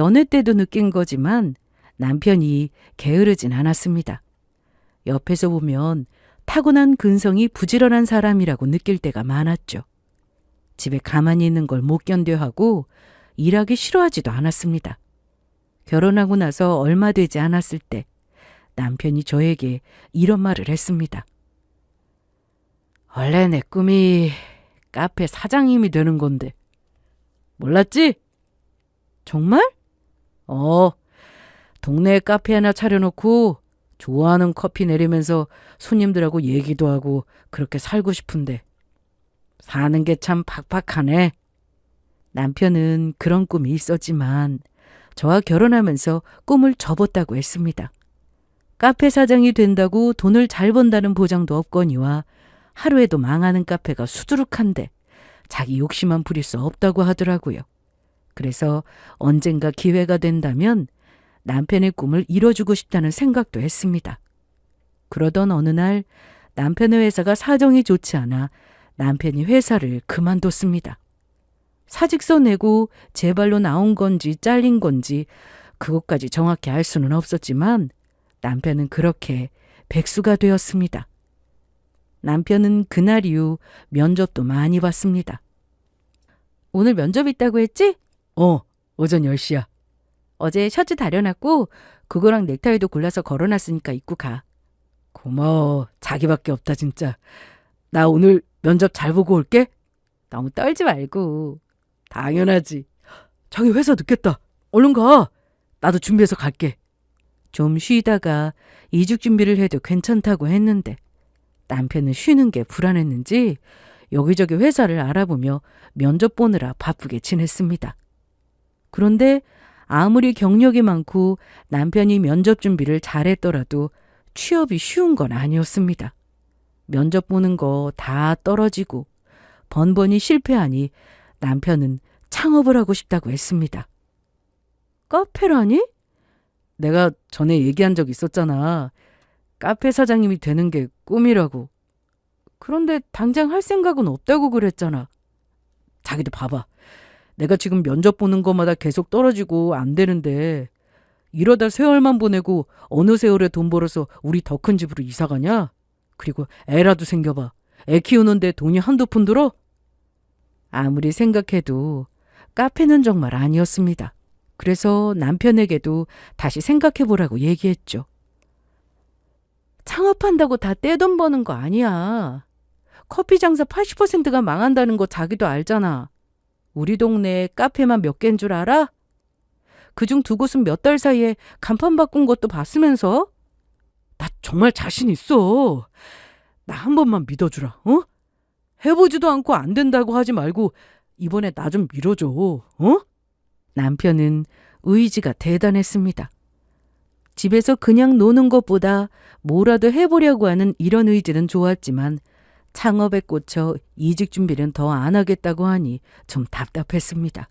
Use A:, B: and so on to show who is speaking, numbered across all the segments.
A: 연애 때도 느낀 거지만 남편이 게으르진 않았습니다. 옆에서 보면 타고난 근성이 부지런한 사람이라고 느낄 때가 많았죠. 집에 가만히 있는 걸 못 견뎌하고 일하기 싫어하지도 않았습니다. 결혼하고 나서 얼마 되지 않았을 때 남편이 저에게 이런 말을 했습니다. 원래 내 꿈이 카페 사장님이 되는 건데. 몰랐지? 정말? 동네에 카페 하나 차려놓고 좋아하는 커피 내리면서 손님들하고 얘기도 하고 그렇게 살고 싶은데 사는 게 참 팍팍하네. 남편은 그런 꿈이 있었지만 저와 결혼하면서 꿈을 접었다고 했습니다. 카페 사장이 된다고 돈을 잘 번다는 보장도 없거니와 하루에도 망하는 카페가 수두룩한데 자기 욕심만 부릴 수 없다고 하더라고요. 그래서 언젠가 기회가 된다면 남편의 꿈을 이뤄주고 싶다는 생각도 했습니다. 그러던 어느 날 남편의 회사가 사정이 좋지 않아 남편이 회사를 그만뒀습니다. 사직서 내고 제 발로 나온 건지 잘린 건지 그것까지 정확히 알 수는 없었지만 남편은 그렇게 백수가 되었습니다. 남편은 그날 이후 면접도 많이 봤습니다. 오늘 면접 있다고 했지? 오전 10시야. 어제 셔츠 다려놨고 그거랑 넥타이도 골라서 걸어놨으니까 입고 가. 고마워. 자기밖에 없다 진짜. 나 오늘 면접 잘 보고 올게. 너무 떨지 말고. 당연하지. 자기 회사 늦겠다. 얼른 가. 나도 준비해서 갈게. 좀 쉬다가 이직 준비를 해도 괜찮다고 했는데 남편은 쉬는 게 불안했는지 여기저기 회사를 알아보며 면접 보느라 바쁘게 지냈습니다. 그런데 아무리 경력이 많고 남편이 면접 준비를 잘했더라도 취업이 쉬운 건 아니었습니다. 면접 보는 거 다 떨어지고 번번이 실패하니 남편은 창업을 하고 싶다고 했습니다. 카페라니? 내가 전에 얘기한 적 있었잖아. 카페 사장님이 되는 게 꿈이라고. 그런데 당장 할 생각은 없다고 그랬잖아. 자기도 봐봐. 내가 지금 면접 보는 것마다 계속 떨어지고 안 되는데 이러다 세월만 보내고 어느 세월에 돈 벌어서 우리 더 큰 집으로 이사 가냐? 그리고 애라도 생겨봐. 애 키우는데 돈이 한두 푼 들어? 아무리 생각해도 카페는 정말 아니었습니다. 그래서 남편에게도 다시 생각해보라고 얘기했죠. 창업한다고 다 떼돈 버는 거 아니야. 커피 장사 80%가 망한다는 거 자기도 알잖아. 우리 동네에 카페만 몇 개인 줄 알아? 그중 2곳은 몇 달 사이에 간판 바꾼 것도 봤으면서? 나 정말 자신 있어. 나 한 번만 믿어주라. 해보지도 않고 안 된다고 하지 말고 이번에 나 좀 밀어줘. 남편은 의지가 대단했습니다. 집에서 그냥 노는 것보다 뭐라도 해보려고 하는 이런 의지는 좋았지만 창업에 꽂혀 이직 준비는 더 안 하겠다고 하니 좀 답답했습니다.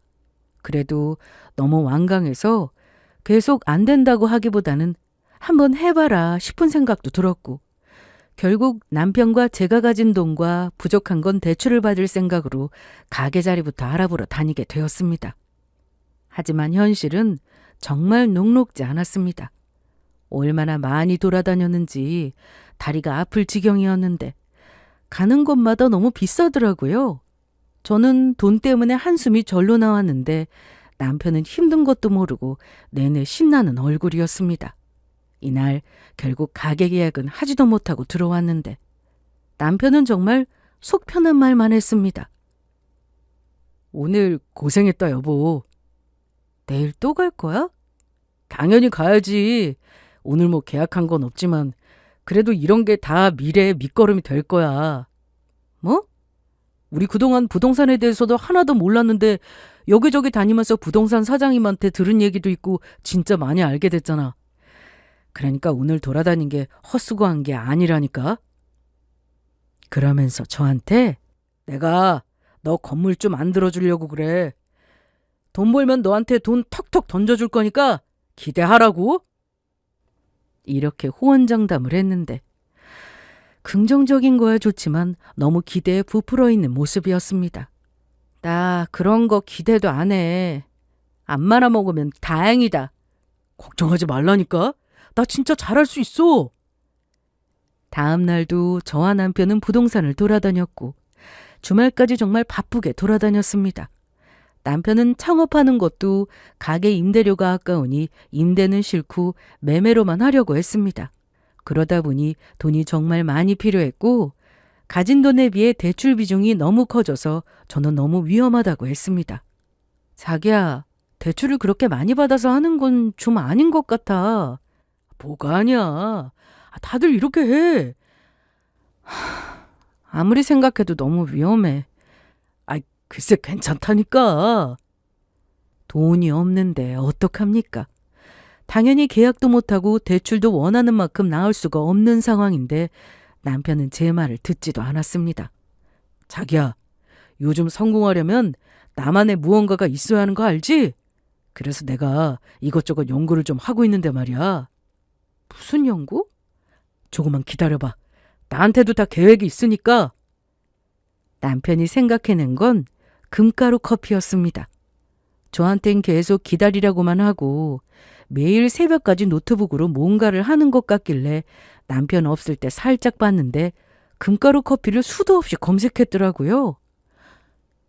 A: 그래도 너무 완강해서 계속 안 된다고 하기보다는 한번 해봐라 싶은 생각도 들었고 결국 남편과 제가 가진 돈과 부족한 건 대출을 받을 생각으로 가게 자리부터 알아보러 다니게 되었습니다. 하지만 현실은 정말 녹록지 않았습니다. 얼마나 많이 돌아다녔는지 다리가 아플 지경이었는데 가는 곳마다 너무 비싸더라고요. 저는 돈 때문에 한숨이 절로 나왔는데 남편은 힘든 것도 모르고 내내 신나는 얼굴이었습니다. 이날 결국 가게 계약은 하지도 못하고 들어왔는데 남편은 정말 속 편한 말만 했습니다. 오늘 고생했다 여보. 내일 또 갈 거야? 당연히 가야지. 오늘 뭐 계약한 건 없지만 그래도 이런 게 다 미래의 밑거름이 될 거야. 뭐? 우리 그동안 부동산에 대해서도 하나도 몰랐는데 여기저기 다니면서 부동산 사장님한테 들은 얘기도 있고 진짜 많이 알게 됐잖아. 그러니까 오늘 돌아다닌 게 헛수고한 게 아니라니까. 그러면서 저한테 내가 너 건물 좀 만들어주려고 그래. 돈 벌면 너한테 돈 턱턱 던져줄 거니까 기대하라고. 이렇게 호언장담을 했는데 긍정적인 거야 좋지만 너무 기대에 부풀어 있는 모습이었습니다. 나 그런 거 기대도 안 해. 안 말아먹으면 다행이다. 걱정하지 말라니까. 나 진짜 잘할 수 있어. 다음 날도 저와 남편은 부동산을 돌아다녔고 주말까지 정말 바쁘게 돌아다녔습니다. 남편은 창업하는 것도 가게 임대료가 아까우니 임대는 싫고 매매로만 하려고 했습니다. 그러다 보니 돈이 정말 많이 필요했고 가진 돈에 비해 대출 비중이 너무 커져서 저는 너무 위험하다고 했습니다. 자기야, 대출을 그렇게 많이 받아서 하는 건 좀 아닌 것 같아. 뭐가 아니야. 다들 이렇게 해. 아무리 생각해도 너무 위험해. 글쎄 괜찮다니까. 돈이 없는데 어떡합니까? 당연히 계약도 못하고 대출도 원하는 만큼 나올 수가 없는 상황인데 남편은 제 말을 듣지도 않았습니다. 자기야, 요즘 성공하려면 나만의 무언가가 있어야 하는 거 알지? 그래서 내가 이것저것 연구를 좀 하고 있는데 말이야. 무슨 연구? 조금만 기다려봐. 나한테도 다 계획이 있으니까. 남편이 생각해낸 건 금가루 커피였습니다. 저한텐 계속 기다리라고만 하고 매일 새벽까지 노트북으로 뭔가를 하는 것 같길래 남편 없을 때 살짝 봤는데 금가루 커피를 수도 없이 검색했더라고요.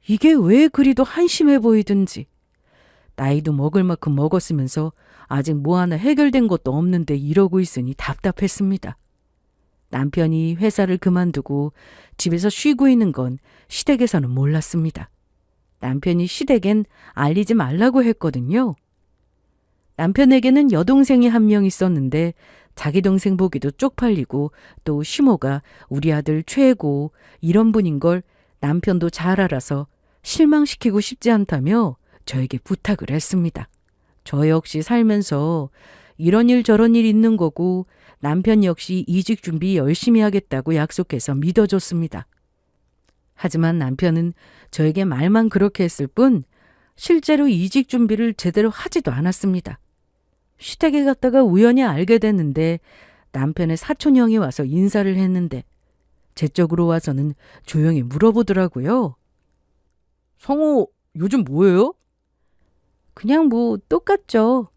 A: 이게 왜 그리도 한심해 보이든지. 나이도 먹을 만큼 먹었으면서 아직 뭐 하나 해결된 것도 없는데 이러고 있으니 답답했습니다. 남편이 회사를 그만두고 집에서 쉬고 있는 건 시댁에서는 몰랐습니다. 남편이 시댁엔 알리지 말라고 했거든요. 남편에게는 여동생이 한 명 있었는데 자기 동생 보기도 쪽팔리고 또 시모가 우리 아들 최고 이런 분인 걸 남편도 잘 알아서 실망시키고 싶지 않다며 저에게 부탁을 했습니다. 저 역시 살면서 이런 일 저런 일 있는 거고 남편 역시 이직 준비 열심히 하겠다고 약속해서 믿어줬습니다. 하지만 남편은 저에게 말만 그렇게 했을 뿐 실제로 이직 준비를 제대로 하지도 않았습니다. 시댁에 갔다가 우연히 알게 됐는데 남편의 사촌형이 와서 인사를 했는데 제 쪽으로 와서는 조용히 물어보더라고요. 성우 요즘 뭐예요? 그냥 뭐 똑같죠.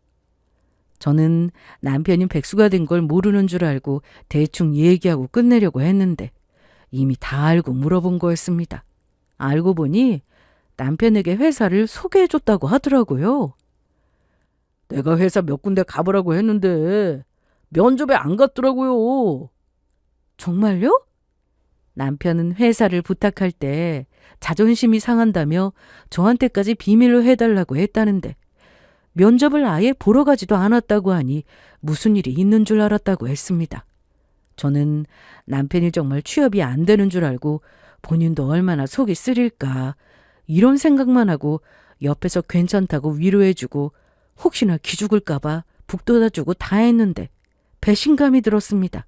A: 저는 남편이 백수가 된 걸 모르는 줄 알고 대충 얘기하고 끝내려고 했는데 이미 다 알고 물어본 거였습니다. 알고 보니 남편에게 회사를 소개해줬다고 하더라고요. 내가 회사 몇 군데 가보라고 했는데 면접에 안 갔더라고요. 정말요? 남편은 회사를 부탁할 때 자존심이 상한다며 저한테까지 비밀로 해달라고 했다는데 면접을 아예 보러 가지도 않았다고 하니 무슨 일이 있는 줄 알았다고 했습니다. 저는 남편이 정말 취업이 안 되는 줄 알고 본인도 얼마나 속이 쓰릴까 이런 생각만 하고 옆에서 괜찮다고 위로해주고 혹시나 기죽을까 봐 북돋아주고 다 했는데 배신감이 들었습니다.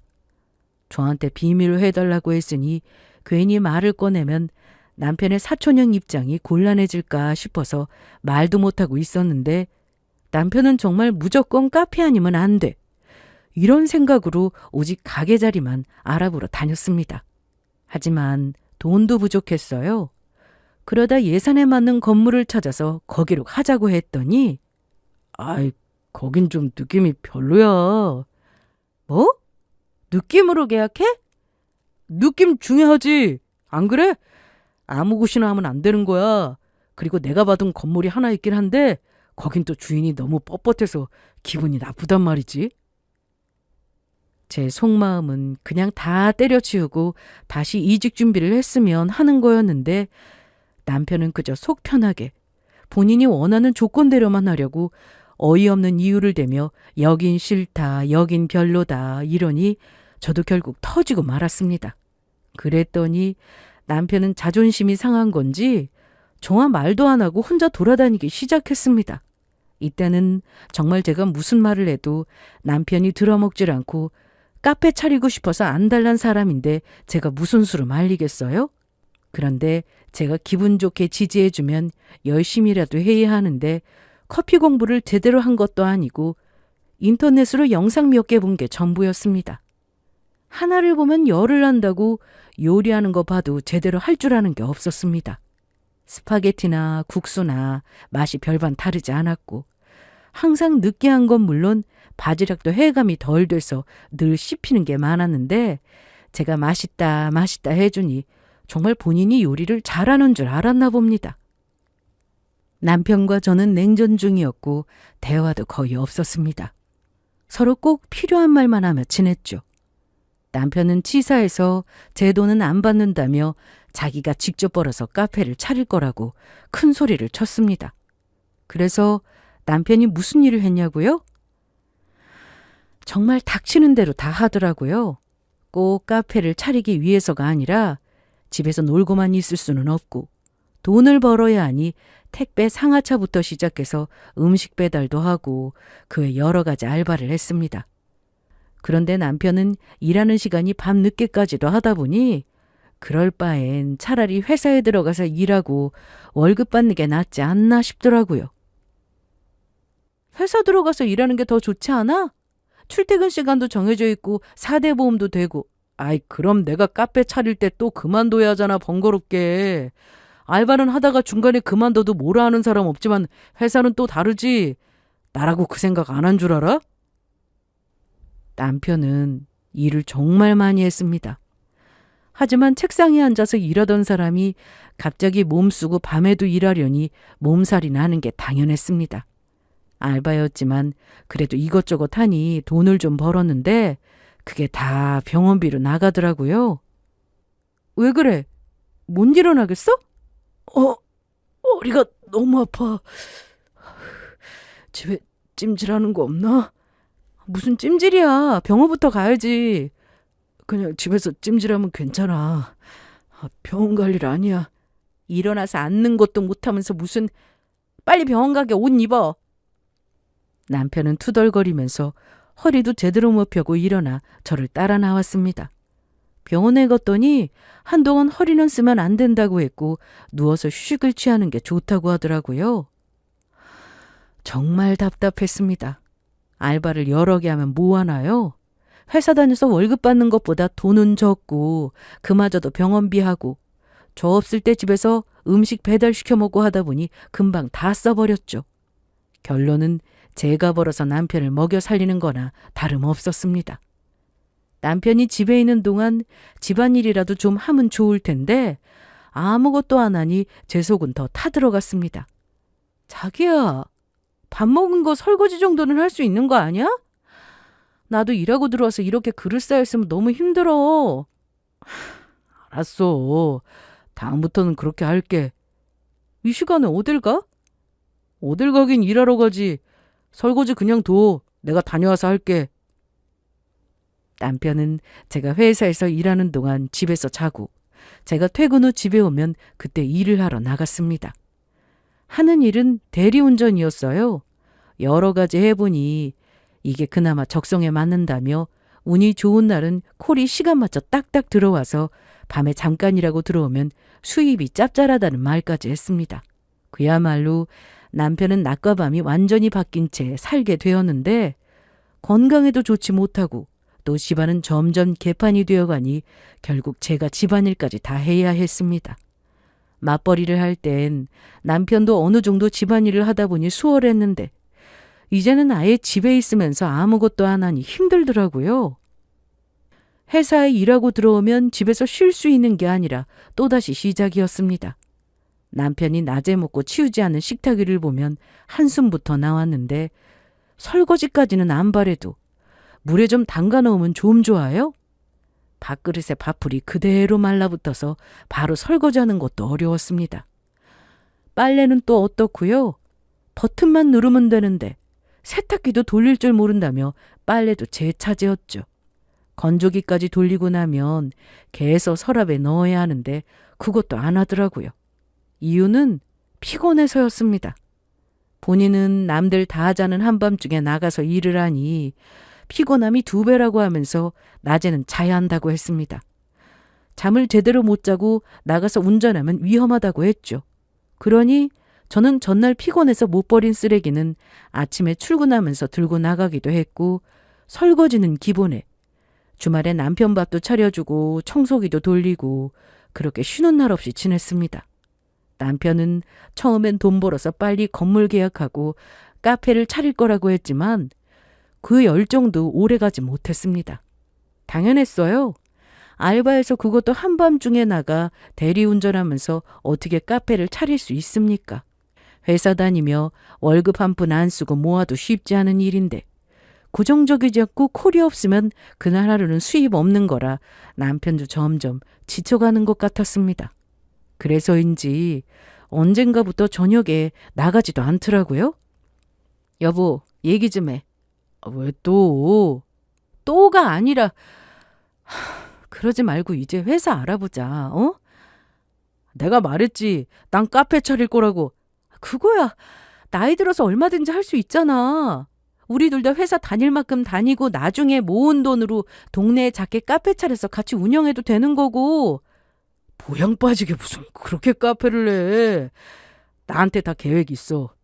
A: 저한테 비밀로 해달라고 했으니 괜히 말을 꺼내면 남편의 사촌형 입장이 곤란해질까 싶어서 말도 못하고 있었는데 남편은 정말 무조건 카페 아니면 안 돼. 이런 생각으로 오직 가게 자리만 알아보러 다녔습니다. 하지만 돈도 부족했어요. 그러다 예산에 맞는 건물을 찾아서 거기로 하자고 했더니 거긴 좀 느낌이 별로야. 뭐? 느낌으로 계약해? 느낌 중요하지. 안 그래? 아무 곳이나 하면 안 되는 거야. 그리고 내가 받은 건물이 하나 있긴 한데 거긴 또 주인이 너무 뻣뻣해서 기분이 나쁘단 말이지. 제 속마음은 그냥 다 때려치우고 다시 이직 준비를 했으면 하는 거였는데 남편은 그저 속 편하게 본인이 원하는 조건대로만 하려고 어이없는 이유를 대며 여긴 싫다, 여긴 별로다 이러니 저도 결국 터지고 말았습니다. 그랬더니 남편은 자존심이 상한 건지 저와 말도 안 하고 혼자 돌아다니기 시작했습니다. 이때는 정말 제가 무슨 말을 해도 남편이 들어먹질 않고 카페 차리고 싶어서 안달난 사람인데 제가 무슨 수로 말리겠어요? 그런데 제가 기분 좋게 지지해주면 열심히라도 해야 하는데 커피 공부를 제대로 한 것도 아니고 인터넷으로 영상 몇 개 본 게 전부였습니다. 하나를 보면 열을 난다고 요리하는 거 봐도 제대로 할 줄 아는 게 없었습니다. 스파게티나 국수나 맛이 별반 다르지 않았고 항상 느끼한 건 물론 바지락도 해감이 덜 돼서 늘 씹히는 게 많았는데 제가 맛있다 맛있다 해주니 정말 본인이 요리를 잘하는 줄 알았나 봅니다. 남편과 저는 냉전 중이었고 대화도 거의 없었습니다. 서로 꼭 필요한 말만 하며 지냈죠. 남편은 치사해서 제 돈은 안 받는다며 자기가 직접 벌어서 카페를 차릴 거라고 큰 소리를 쳤습니다. 그래서 남편이 무슨 일을 했냐고요? 정말 닥치는 대로 다 하더라고요. 꼭 카페를 차리기 위해서가 아니라 집에서 놀고만 있을 수는 없고 돈을 벌어야 하니 택배 상하차부터 시작해서 음식 배달도 하고 그 외 여러 가지 알바를 했습니다. 그런데 남편은 일하는 시간이 밤 늦게까지도 하다 보니 그럴 바엔 차라리 회사에 들어가서 일하고 월급 받는 게 낫지 않나 싶더라고요. 회사 들어가서 일하는 게 더 좋지 않아? 출퇴근 시간도 정해져 있고 4대 보험도 되고. 아이 그럼 내가 카페 차릴 때 또 그만둬야 하잖아 번거롭게. 알바는 하다가 중간에 그만둬도 뭐라 하는 사람 없지만 회사는 또 다르지. 나라고 그 생각 안 한 줄 알아? 남편은 일을 정말 많이 했습니다. 하지만 책상에 앉아서 일하던 사람이 갑자기 몸 쓰고 밤에도 일하려니 몸살이 나는 게 당연했습니다. 알바였지만 그래도 이것저것 하니 돈을 좀 벌었는데 그게 다 병원비로 나가더라고요. 왜 그래? 못 일어나겠어? 허리가 너무 아파. 집에 찜질하는 거 없나? 무슨 찜질이야. 병원부터 가야지. 그냥 집에서 찜질하면 괜찮아. 병원 갈 일 아니야. 일어나서 앉는 것도 못하면서 무슨. 빨리 병원 가게 옷 입어. 남편은 투덜거리면서 허리도 제대로 못 펴고 일어나 저를 따라 나왔습니다. 병원에 갔더니 한동안 허리는 쓰면 안 된다고 했고 누워서 휴식을 취하는 게 좋다고 하더라고요. 정말 답답했습니다. 알바를 여러 개 하면 뭐 하나요? 회사 다녀서 월급 받는 것보다 돈은 적고 그마저도 병원비하고 저 없을 때 집에서 음식 배달시켜 먹고 하다 보니 금방 다 써버렸죠. 결론은 제가 벌어서 남편을 먹여 살리는 거나 다름없었습니다. 남편이 집에 있는 동안 집안일이라도 좀 하면 좋을 텐데 아무것도 안 하니 제 속은 더 타들어갔습니다. 자기야, 밥 먹은 거 설거지 정도는 할 수 있는 거 아니야? 나도 일하고 들어와서 이렇게 그릇 쌓였으면 너무 힘들어. 알았어. 다음부터는 그렇게 할게. 이 시간에 어딜 가? 어딜 가긴 일하러 가지. 설거지 그냥 둬. 내가 다녀와서 할게. 남편은 제가 회사에서 일하는 동안 집에서 자고 제가 퇴근 후 집에 오면 그때 일을 하러 나갔습니다. 하는 일은 대리운전이었어요. 여러 가지 해보니 이게 그나마 적성에 맞는다며 운이 좋은 날은 콜이 시간 맞춰 딱딱 들어와서 밤에 잠깐이라고 들어오면 수입이 짭짤하다는 말까지 했습니다. 그야말로 남편은 낮과 밤이 완전히 바뀐 채 살게 되었는데 건강에도 좋지 못하고 또 집안은 점점 개판이 되어가니 결국 제가 집안일까지 다 해야 했습니다. 맞벌이를 할 땐 남편도 어느 정도 집안일을 하다 보니 수월했는데 이제는 아예 집에 있으면서 아무것도 안 하니 힘들더라고요. 회사에 일하고 들어오면 집에서 쉴 수 있는 게 아니라 또다시 시작이었습니다. 남편이 낮에 먹고 치우지 않은 식탁 위를 보면 한숨부터 나왔는데 설거지까지는 안 바래도 물에 좀 담가 놓으면 좀 좋아요? 밥그릇에 밥풀이 그대로 말라붙어서 바로 설거지하는 것도 어려웠습니다. 빨래는 또 어떻고요? 버튼만 누르면 되는데 세탁기도 돌릴 줄 모른다며 빨래도 제 차지였죠. 건조기까지 돌리고 나면 개에서 서랍에 넣어야 하는데 그것도 안 하더라고요. 이유는 피곤해서였습니다. 본인은 남들 다 자는 한밤중에 나가서 일을 하니 피곤함이 2배라고 하면서 낮에는 자야 한다고 했습니다. 잠을 제대로 못 자고 나가서 운전하면 위험하다고 했죠. 그러니 저는 전날 피곤해서 못 버린 쓰레기는 아침에 출근하면서 들고 나가기도 했고 설거지는 기본에 주말에 남편 밥도 차려주고 청소기도 돌리고 그렇게 쉬는 날 없이 지냈습니다. 남편은 처음엔 돈 벌어서 빨리 건물 계약하고 카페를 차릴 거라고 했지만 그 열정도 오래가지 못했습니다. 당연했어요. 알바해서 그것도 한밤중에 나가 대리운전하면서 어떻게 카페를 차릴 수 있습니까? 회사 다니며 월급 한 푼 안 쓰고 모아도 쉽지 않은 일인데 고정적이지 않고 콜이 없으면 그날 하루는 수입 없는 거라 남편도 점점 지쳐가는 것 같았습니다. 그래서인지 언젠가부터 저녁에 나가지도 않더라고요. 여보, 얘기 좀 해. 왜 또? 또가 아니라 그러지 말고 이제 회사 알아보자. 어? 내가 말했지. 난 카페 차릴 거라고. 그거야. 나이 들어서 얼마든지 할 수 있잖아. 우리 둘 다 회사 다닐 만큼 다니고 나중에 모은 돈으로 동네에 작게 카페 차려서 같이 운영해도 되는 거고. 보양 빠지게 무슨 그렇게 카페를 해. 나한테 다 계획 있어.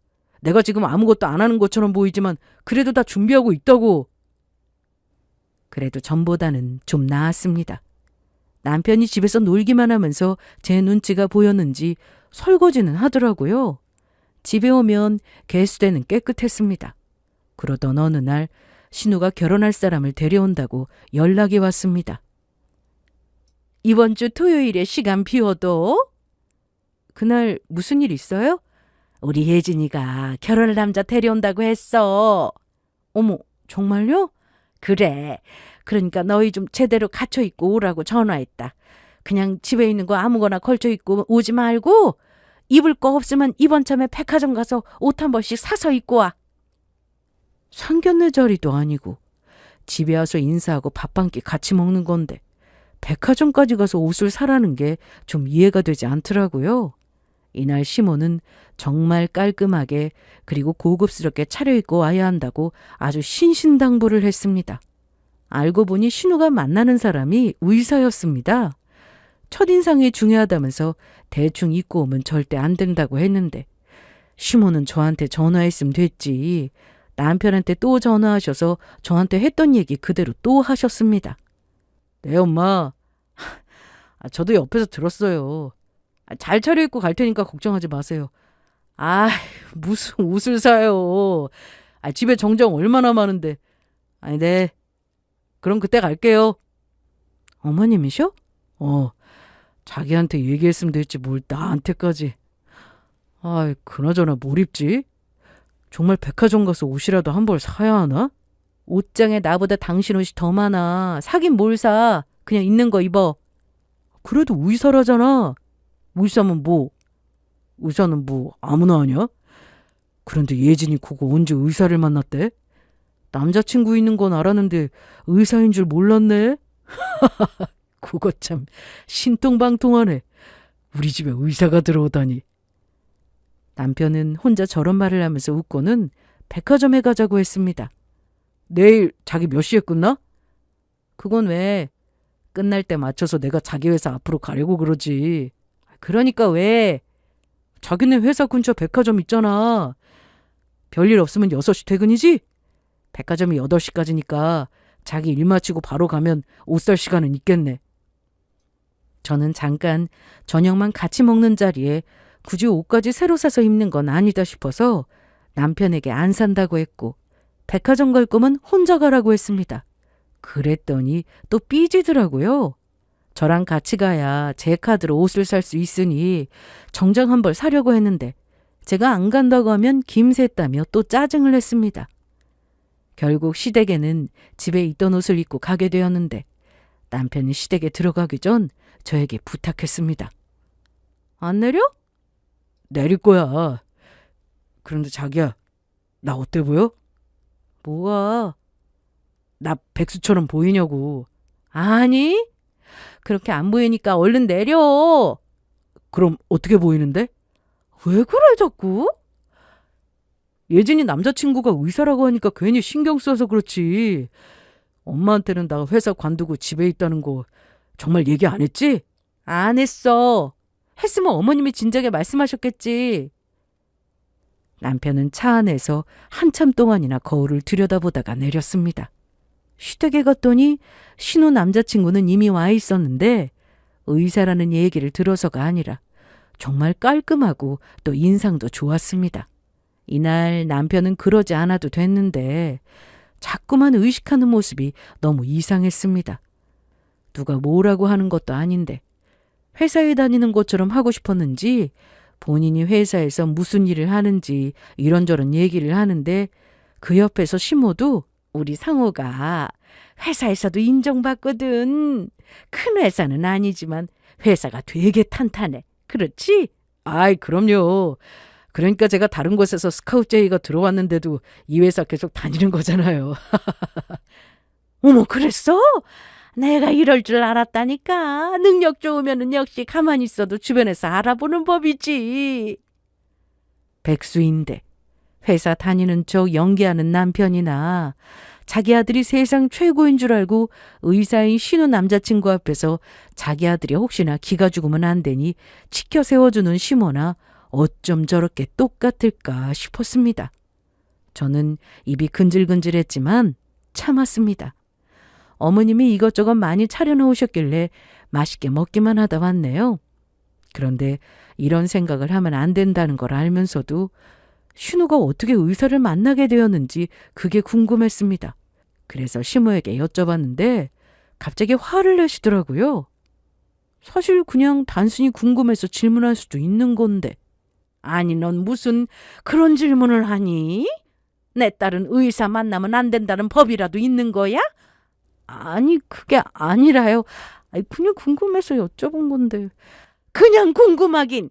A: 내가 지금 아무것도 안 하는 것처럼 보이지만 그래도 다 준비하고 있다고. 그래도 전보다는 좀 나았습니다. 남편이 집에서 놀기만 하면서 제 눈치가 보였는지 설거지는 하더라고요. 집에 오면 개수대는 깨끗했습니다. 그러던 어느 날 신우가 결혼할 사람을 데려온다고 연락이 왔습니다. 이번 주 토요일에 시간 비워도? 그날 무슨 일 있어요? 우리 예진이가 결혼할 남자 데려온다고 했어. 어머, 정말요? 그래. 그러니까 너희 좀 제대로 갖춰 입고 오라고 전화했다. 그냥 집에 있는 거 아무거나 걸쳐 입고 오지 말고 입을 거 없으면 이번 참에 백화점 가서 옷 한 벌씩 사서 입고 와. 상견례 자리도 아니고 집에 와서 인사하고 밥 한 끼 같이 먹는 건데 백화점까지 가서 옷을 사라는 게 좀 이해가 되지 않더라고요. 이날 시모는 정말 깔끔하게 그리고 고급스럽게 차려입고 와야 한다고 아주 신신당부를 했습니다. 알고 보니 신우가 만나는 사람이 의사였습니다. 첫인상이 중요하다면서 대충 입고 오면 절대 안 된다고 했는데 시모는 저한테 전화했으면 됐지. 남편한테 또 전화하셔서 저한테 했던 얘기 그대로 또 하셨습니다. 네, 엄마. 저도 옆에서 들었어요. 잘 차려입고 갈 테니까 걱정하지 마세요. 무슨 옷을 사요. 집에 정정 얼마나 많은데. 네. 그럼 그때 갈게요. 어머님이셔? 자기한테 얘기했으면 됐지 뭘 나한테까지. 그나저나 뭘 입지? 정말 백화점 가서 옷이라도 한 벌 사야 하나? 옷장에 나보다 당신 옷이 더 많아. 사긴 뭘 사. 그냥 있는 거 입어. 그래도 의사라잖아. 의사면 뭐? 의사는 뭐 아무나 하냐? 그런데 예진이 그거 언제 의사를 만났대? 남자친구 있는 건 알았는데 의사인 줄 몰랐네. 그거 참 신통방통하네. 우리 집에 의사가 들어오다니. 남편은 혼자 저런 말을 하면서 웃고는 백화점에 가자고 했습니다. 내일 자기 몇 시에 끝나? 그건 왜? 끝날 때 맞춰서 내가 자기 회사 앞으로 가려고 그러지. 그러니까 왜? 자기네 회사 근처 백화점 있잖아. 별일 없으면 6시 퇴근이지? 백화점이 8시까지니까 자기 일 마치고 바로 가면 옷 살 시간은 있겠네. 저는 잠깐 저녁만 같이 먹는 자리에 굳이 옷까지 새로 사서 입는 건 아니다 싶어서 남편에게 안 산다고 했고 백화점 갈 거면 혼자 가라고 했습니다. 그랬더니 또 삐지더라고요. 저랑 같이 가야 제 카드로 옷을 살 수 있으니 정장 한 벌 사려고 했는데 제가 안 간다고 하면 김샜다며 또 짜증을 냈습니다. 결국 시댁에는 집에 있던 옷을 입고 가게 되었는데 남편이 시댁에 들어가기 전 저에게 부탁했습니다. 안 내려? 내릴 거야. 그런데 자기야, 나 어때 보여? 뭐가? 나 백수처럼 보이냐고. 아니, 그렇게 안 보이니까 얼른 내려. 그럼 어떻게 보이는데? 왜 그래 자꾸? 예진이 남자친구가 의사라고 하니까 괜히 신경 써서 그렇지. 엄마한테는 나 회사 관두고 집에 있다는 거 정말 얘기 안 했지? 안 했어. 했으면 어머님이 진작에 말씀하셨겠지. 남편은 차 안에서 한참 동안이나 거울을 들여다보다가 내렸습니다. 시댁에 갔더니 신우 남자친구는 이미 와 있었는데 의사라는 얘기를 들어서가 아니라 정말 깔끔하고 또 인상도 좋았습니다. 이날 남편은 그러지 않아도 됐는데 자꾸만 의식하는 모습이 너무 이상했습니다. 누가 뭐라고 하는 것도 아닌데 회사에 다니는 것처럼 하고 싶었는지 본인이 회사에서 무슨 일을 하는지 이런저런 얘기를 하는데 그 옆에서 시모도 우리 상호가 회사에서도 인정받거든. 큰 회사는 아니지만 회사가 되게 탄탄해. 그렇지? 아이, 그럼요. 그러니까 제가 다른 곳에서 스카우트 제의가 들어왔는데도 이 회사 계속 다니는 거잖아요. 어머, 그랬어? 내가 이럴 줄 알았다니까. 능력 좋으면은 역시 가만히 있어도 주변에서 알아보는 법이지. 백수인데 회사 다니는 척 연기하는 남편이나 자기 아들이 세상 최고인 줄 알고 의사인 신우 남자친구 앞에서 자기 아들이 혹시나 기가 죽으면 안 되니 치켜 세워주는 시모나 어쩜 저렇게 똑같을까 싶었습니다. 저는 입이 근질근질했지만 참았습니다. 어머님이 이것저것 많이 차려놓으셨길래 맛있게 먹기만 하다 왔네요. 그런데 이런 생각을 하면 안 된다는 걸 알면서도 신우가 어떻게 의사를 만나게 되었는지 그게 궁금했습니다. 그래서 시모에게 여쭤봤는데 갑자기 화를 내시더라고요. 사실 그냥 단순히 궁금해서 질문할 수도 있는 건데. 아니, 넌 무슨 그런 질문을 하니? 내 딸은 의사 만나면 안 된다는 법이라도 있는 거야? 아니, 그게 아니라요. 그냥 궁금해서 여쭤본 건데. 그냥 궁금하긴.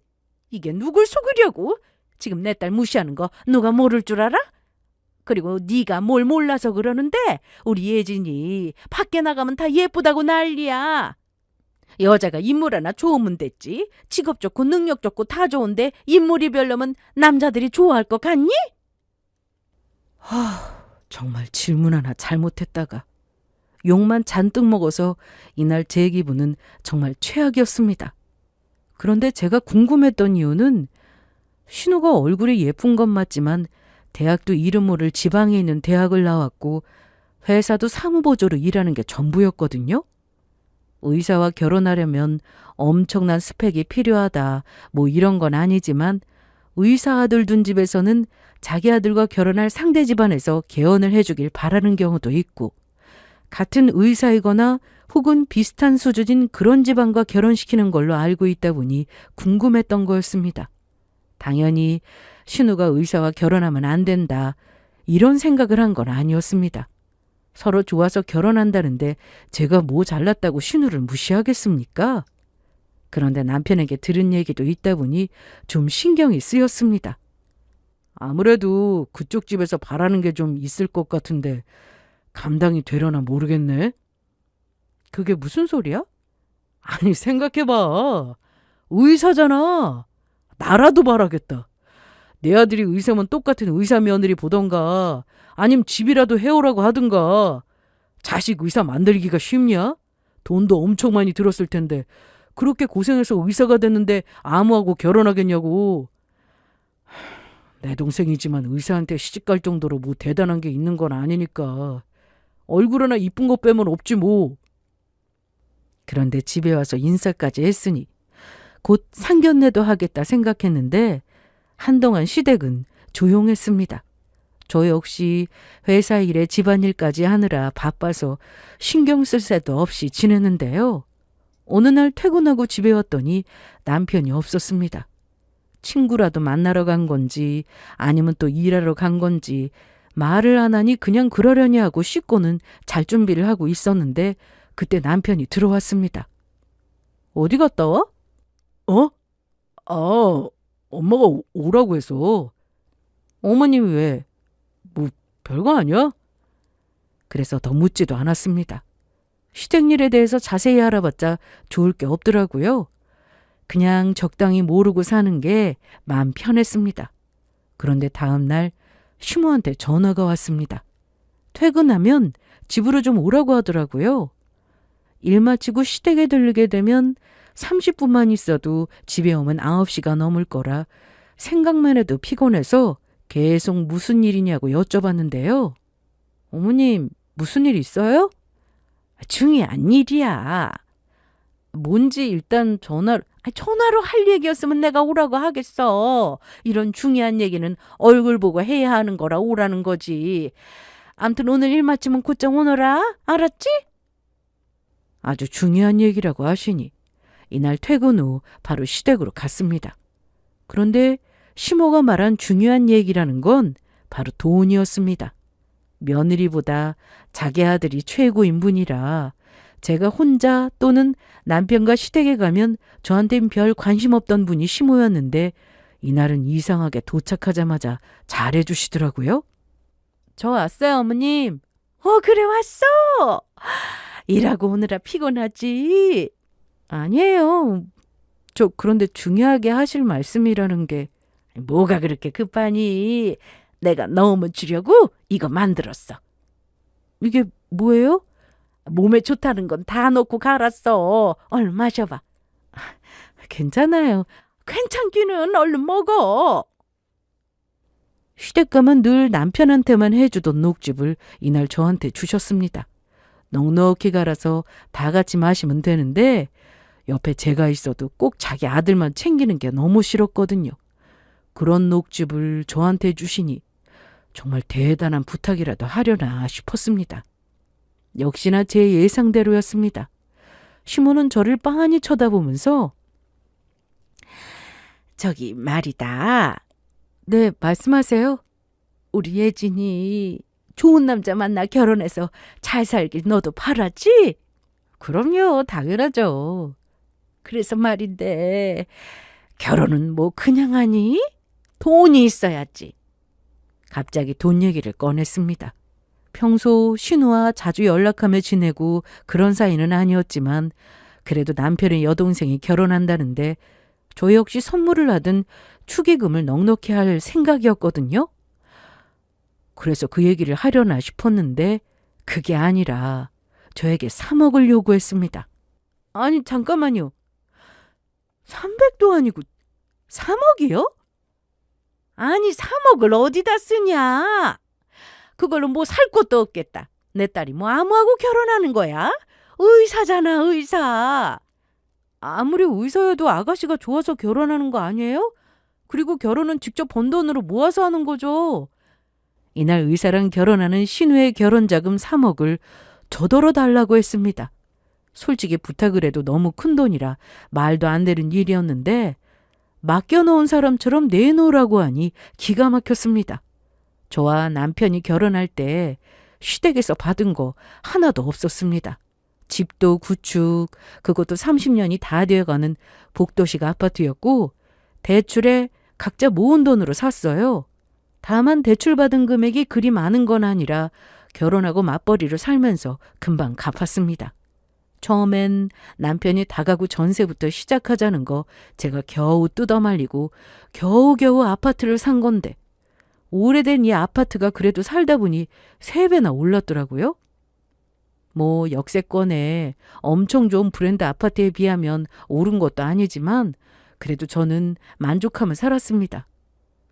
A: 이게 누굴 속이려고? 지금 내 딸 무시하는 거 누가 모를 줄 알아? 그리고 네가 뭘 몰라서 그러는데 우리 예진이 밖에 나가면 다 예쁘다고 난리야. 여자가 인물 하나 좋으면 됐지. 직업 좋고 능력 좋고 다 좋은데 인물이 별로면 남자들이 좋아할 것 같니? 정말 질문 하나 잘못했다가 욕만 잔뜩 먹어서 이날 제 기분은 정말 최악이었습니다. 그런데 제가 궁금했던 이유는 신우가 얼굴이 예쁜 건 맞지만 대학도 이름 모를 지방에 있는 대학을 나왔고 회사도 사무보조로 일하는 게 전부였거든요. 의사와 결혼하려면 엄청난 스펙이 필요하다 뭐 이런 건 아니지만 의사 아들 둔 집에서는 자기 아들과 결혼할 상대 집안에서 개헌을 해주길 바라는 경우도 있고 같은 의사이거나 혹은 비슷한 수준인 그런 집안과 결혼시키는 걸로 알고 있다 보니 궁금했던 거였습니다. 당연히 신우가 의사와 결혼하면 안 된다 이런 생각을 한 건 아니었습니다. 서로 좋아서 결혼한다는데 제가 뭐 잘났다고 신우를 무시하겠습니까? 그런데 남편에게 들은 얘기도 있다 보니 좀 신경이 쓰였습니다. 아무래도 그쪽 집에서 바라는 게 좀 있을 것 같은데 감당이 되려나 모르겠네. 그게 무슨 소리야? 아니, 생각해봐. 의사잖아. 나라도 바라겠다. 내 아들이 의사면 똑같은 의사 며느리 보던가 아님 집이라도 해오라고 하든가. 자식 의사 만들기가 쉽냐? 돈도 엄청 많이 들었을 텐데 그렇게 고생해서 의사가 됐는데 아무하고 결혼하겠냐고. 내 동생이지만 의사한테 시집갈 정도로 뭐 대단한 게 있는 건 아니니까 얼굴 하나 이쁜 거 빼면 없지 뭐. 그런데 집에 와서 인사까지 했으니 곧 상견례도 하겠다 생각했는데 한동안 시댁은 조용했습니다. 저 역시 회사 일에 집안일까지 하느라 바빠서 신경 쓸 새도 없이 지내는데요. 어느 날 퇴근하고 집에 왔더니 남편이 없었습니다. 친구라도 만나러 간 건지 아니면 또 일하러 간 건지 말을 안 하니 그냥 그러려니 하고 씻고는 잘 준비를 하고 있었는데 그때 남편이 들어왔습니다. 어디 갔다 와? 엄마가 오라고 해서. 어머님이 왜? 뭐 별거 아니야? 그래서 더 묻지도 않았습니다. 시댁 일에 대해서 자세히 알아봤자 좋을 게 없더라고요. 그냥 적당히 모르고 사는 게 마음 편했습니다. 그런데 다음 날 시모한테 전화가 왔습니다. 퇴근하면 집으로 좀 오라고 하더라고요. 일 마치고 시댁에 들르게 되면 30분만 있어도 집에 오면 9시가 넘을 거라 생각만 해도 피곤해서 계속 무슨 일이냐고 여쭤봤는데요. 어머님, 무슨 일 있어요? 중요한 일이야. 뭔지 일단 전화를... 전화로 할 얘기였으면 내가 오라고 하겠어. 이런 중요한 얘기는 얼굴 보고 해야 하는 거라 오라는 거지. 암튼 오늘 일 마치면 곧장 오너라. 알았지? 아주 중요한 얘기라고 하시니 이날 퇴근 후 바로 시댁으로 갔습니다. 그런데 시모가 말한 중요한 얘기라는 건 바로 돈이었습니다. 며느리보다 자기 아들이 최고인 분이라 제가 혼자 또는 남편과 시댁에 가면 저한텐 별 관심 없던 분이 시모였는데 이날은 이상하게 도착하자마자 잘해주시더라고요. 저 왔어요, 어머님. 그래 왔어. 일하고 오느라 피곤하지? 아니에요. 저 그런데 중요하게 하실 말씀이라는 게 뭐가 그렇게 급하니? 내가 너무 주려고 이거 만들었어. 이게 뭐예요? 몸에 좋다는 건 다 넣고 갈았어. 얼른 마셔봐. 괜찮아요. 괜찮기는 얼른 먹어. 시댁 가면 늘 남편한테만 해주던 녹즙을 이날 저한테 주셨습니다. 넉넉히 갈아서 다 같이 마시면 되는데 옆에 제가 있어도 꼭 자기 아들만 챙기는 게 너무 싫었거든요. 그런 녹즙을 저한테 주시니 정말 대단한 부탁이라도 하려나 싶었습니다. 역시나 제 예상대로였습니다. 시모는 저를 빤히 쳐다보면서 저기 말이다. 네, 말씀하세요. 우리 예진이 좋은 남자 만나 결혼해서 잘 살길 너도 바라지? 그럼요, 당연하죠. 그래서 말인데 결혼은 뭐 그냥 하니? 돈이 있어야지. 갑자기 돈 얘기를 꺼냈습니다. 평소 신우와 자주 연락하며 지내고 그런 사이는 아니었지만 그래도 남편의 여동생이 결혼한다는데 저 역시 선물을 하든 축의금을 넉넉히 할 생각이었거든요. 그래서 그 얘기를 하려나 싶었는데 그게 아니라 저에게 3억을 요구했습니다. 아니 잠깐만요. 300도 아니고 3억이요? 아니 3억을 어디다 쓰냐? 그걸로 뭐 살 것도 없겠다. 내 딸이 뭐 아무하고 결혼하는 거야? 의사잖아, 의사. 아무리 의사여도 아가씨가 좋아서 결혼하는 거 아니에요? 그리고 결혼은 직접 번 돈으로 모아서 하는 거죠. 이날 의사랑 결혼하는 신우의 결혼자금 3억을 저더러 달라고 했습니다. 솔직히 부탁을 해도 너무 큰 돈이라 말도 안 되는 일이었는데 맡겨놓은 사람처럼 내놓으라고 하니 기가 막혔습니다. 저와 남편이 결혼할 때 시댁에서 받은 거 하나도 없었습니다. 집도 구축, 그것도 30년이 다 되어가는 복도식 아파트였고 대출에 각자 모은 돈으로 샀어요. 다만 대출받은 금액이 그리 많은 건 아니라 결혼하고 맞벌이로 살면서 금방 갚았습니다. 처음엔 남편이 다가구 전세부터 시작하자는 거 제가 겨우 뜯어말리고 겨우겨우 아파트를 산 건데 오래된 이 아파트가 그래도 살다 보니 3배나 올랐더라고요. 뭐 역세권에 엄청 좋은 브랜드 아파트에 비하면 오른 것도 아니지만 그래도 저는 만족하며 살았습니다.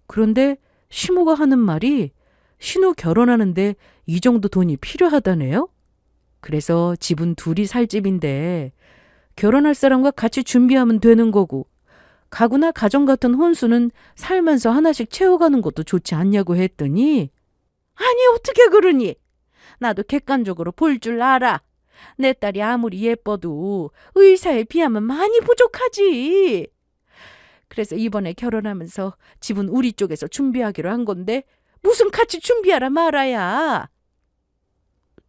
A: 그런데 시모가 하는 말이 신우 결혼하는데 이 정도 돈이 필요하다네요. 그래서 집은 둘이 살 집인데 결혼할 사람과 같이 준비하면 되는 거고 가구나 가정 같은 혼수는 살면서 하나씩 채워가는 것도 좋지 않냐고 했더니 아니 어떻게 그러니? 나도 객관적으로 볼 줄 알아. 내 딸이 아무리 예뻐도 의사에 비하면 많이 부족하지. 그래서 이번에 결혼하면서 집은 우리 쪽에서 준비하기로 한 건데 무슨 같이 준비하라 말아야.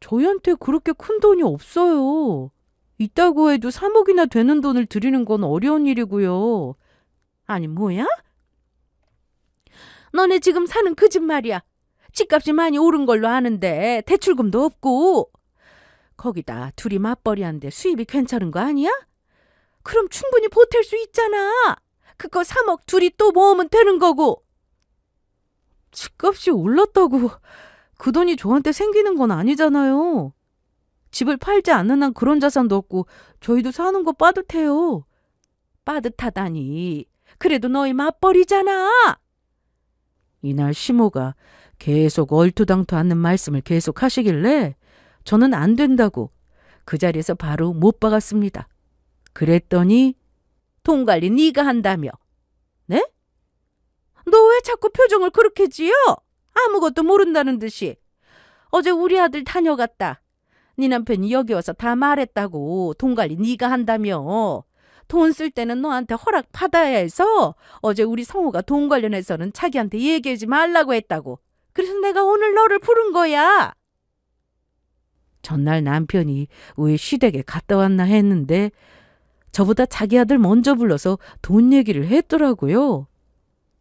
A: 저희한테 그렇게 큰 돈이 없어요. 있다고 해도 3억이나 되는 돈을 드리는 건 어려운 일이고요. 아니 뭐야? 너네 지금 사는 그 집 말이야. 집값이 많이 오른 걸로 아는데 대출금도 없고 거기다 둘이 맞벌이한데 수입이 괜찮은 거 아니야? 그럼 충분히 보탤 수 있잖아. 그거 3억 둘이 또 모으면 되는 거고. 집값이 올랐다고 그 돈이 저한테 생기는 건 아니잖아요. 집을 팔지 않는 한 그런 자산도 없고 저희도 사는 거 빠듯해요. 빠듯하다니. 그래도 너희 맞벌이잖아. 이날 시모가 계속 얼토당토 않는 말씀을 계속 하시길래 저는 안 된다고 그 자리에서 바로 못 박았습니다. 그랬더니 돈 관리 네가 한다며. 네? 너 왜 자꾸 표정을 그렇게 지어? 아무것도 모른다는 듯이. 어제 우리 아들 다녀갔다. 네 남편이 여기 와서 다 말했다고. 돈 관리 네가 한다며. 돈 쓸 때는 너한테 허락 받아야 해서 어제 우리 성우가 돈 관련해서는 자기한테 얘기하지 말라고 했다고. 그래서 내가 오늘 너를 부른 거야. 전날 남편이 왜 시댁에 갔다 왔나 했는데 저보다 자기 아들 먼저 불러서 돈 얘기를 했더라고요.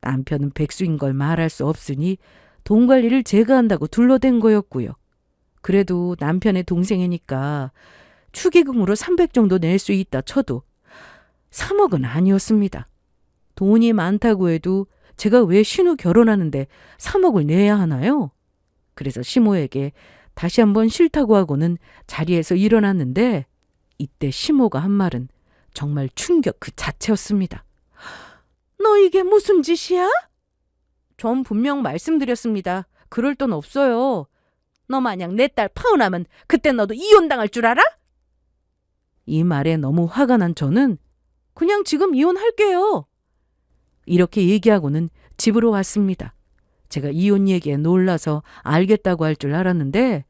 A: 남편은 백수인 걸 말할 수 없으니 돈 관리를 제가 한다고 둘러댄 거였고요. 그래도 남편의 동생이니까 축의금으로 300 정도 낼 수 있다 쳐도 3억은 아니었습니다. 돈이 많다고 해도 제가 왜 신우 결혼하는데 3억을 내야 하나요? 그래서 시모에게 다시 한번 싫다고 하고는 자리에서 일어났는데 이때 시모가 한 말은 정말 충격 그 자체였습니다. 너 이게 무슨 짓이야? 전 분명 말씀드렸습니다. 그럴 돈 없어요. 너 만약 내 딸 파혼하면 그때 너도 이혼당할 줄 알아? 이 말에 너무 화가 난 저는 그냥 지금 이혼할게요. 이렇게 얘기하고는 집으로 왔습니다. 제가 이혼 얘기에 놀라서 알겠다고 할 줄 알았는데